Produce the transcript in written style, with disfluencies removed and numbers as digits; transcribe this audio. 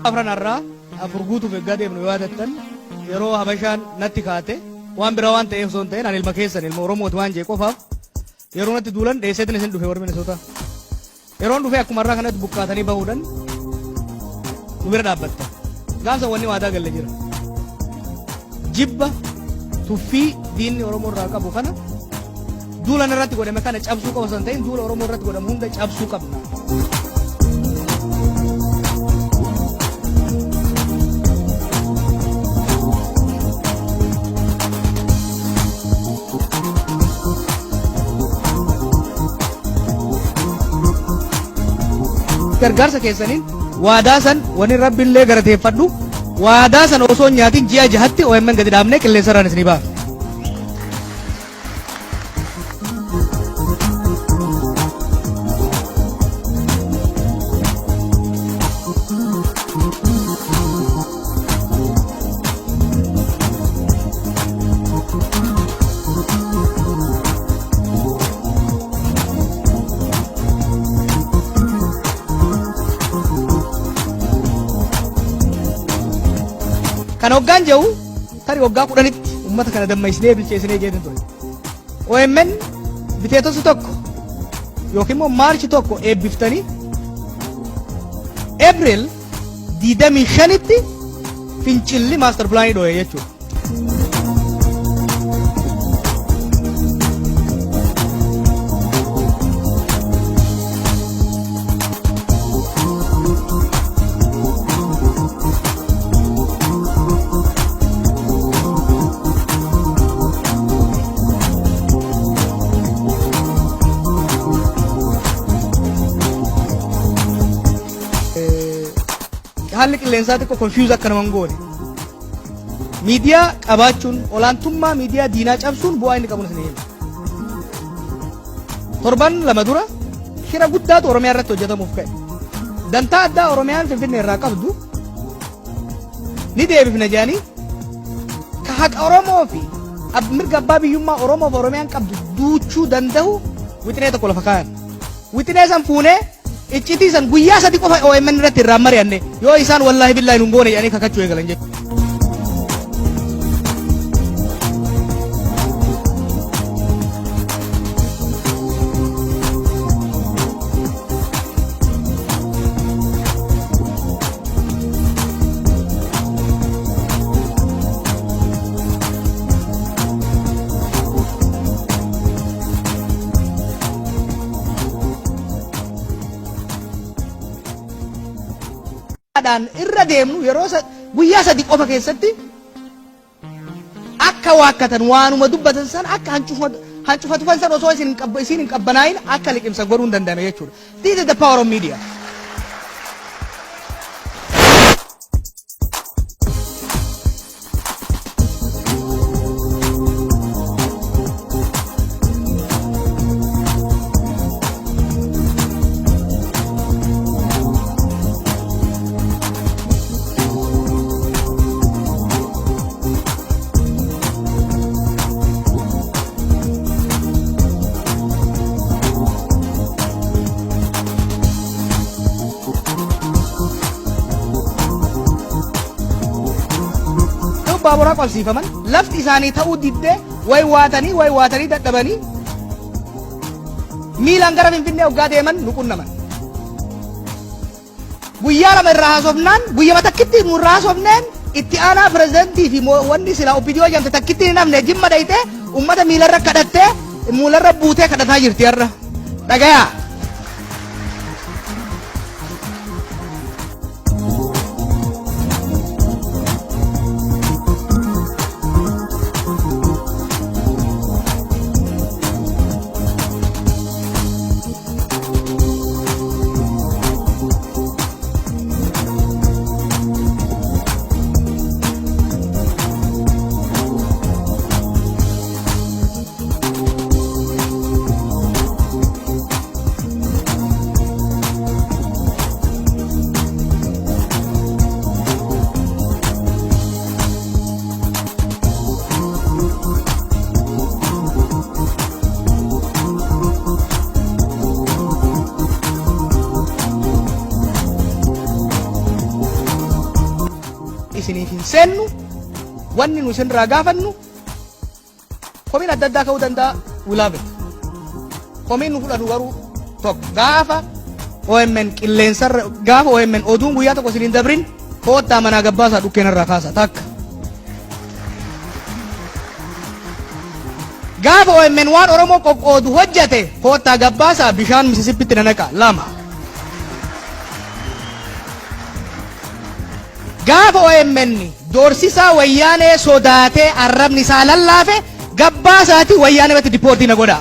afran arraa afurguutuuf eeggaa deemnu yoo yaadattan yeroo Habashaan natti kaate waan bira waan ta'eef osoo hin ta'in ani ilma keessan ilma Oromooti waan jee qofaaf yeroo natti duulan dheesseetiin isin dhufe warri Minnesota yeroon dhufe akkuma irraa kanatti bukkaatanii bahuudhaan nu bira dhaabbatta gaafsa wanni waadaa galle jira jibba tuffii diinni Oromoo irraa qabu kana duulan irratti godhame kana cabsuu qaba osoo hin ta'in duula Oromoo irratti godhamu hunda cabsuu qabna. gargaarsa keessaniin waadaa san wani rabbiillee galateeffadhu waadaa san osoo nyaatin ji'a jahatti OMN gadi dhaabnee qilleensarraan isinii baafna. Kan hoggaan jiru tari hoggaa kudhanitti uummata kana dammaisnee bilcheessinee jedhan ture. OMN biteetosu tokko yookiin immoo maarchi tokko eebbiftanii April 25tti fincilli maaster pilaanii dhooye jechuudha. Haalli qilleensaa xiqqoo confuse akka naman goone miidiyaa qabaachuun olaantummaa miidiyaa diinaa cabsuun bu'aa inni qabu isin torban lama dura shira guddaatu Oromiyaa irratti hojjetamuuf ka'e dantaa addaa Oromiyaan Finfinnee irraa qabdu ni deebifna jedhanii ka haqa Oromoo fi mirga abbaa biyyummaa Oromoo fi Oromiyaan qabdu duuchuu danda'u wixinee tokko lafa kaa'an wixinee san fuunee icciti san guyyaa sadi qofa OMN irratti irraa mari'anne yoo isaan wallahi billahi nun goone jedhanii kakachuu eegalan jechuudha. Dan irra deemnu yeroo guyyaa sadi qofa keessatti akka waakkatan waanuma dubbatan san akka hancufatufan san osoo isin hin qabbanaa'in akka liqimsan godhuu hin danda'ame jechuudha. This is the power of media. Baabura qabsiifaman lafti isaanii ta'uu diddee way waatanii dadhabanii miilaan gara Finfinnee hoggaa deeman nu qunnaman. Guyyaa lama irraa haasofnaan guyyama takkitti nu irraa haasofneen itti aanaa pirezidantii fi wanni silaa obbidiyoo jedhamte takkitti hin hafne jimma dhayitee uummata miilarra kadhattee muularra buutee kadhataa jirti har'a. Dhagayaa. sennu wanni nu senraa gaafannu komiin adda addaa ka'uu danda'a ulaabe komiin nu fudhatu garuu tokko gaafa OMN qilleensarra gaafa OMN oduun guyyaa tokko isiniin dabrin koottaa manaa gabbaasaa dhukkeenarraa kaasa takka gaafa OMN waan oromoo qoqqoodu hojjate koottaa gabbaasaa bishaan misisippitti nanaqa lama gaafa OMN doorsisaa wayyaanee sodaatee arrabni isaa lallaafe gabbaasaati wayyaanee batti dipoortii na godha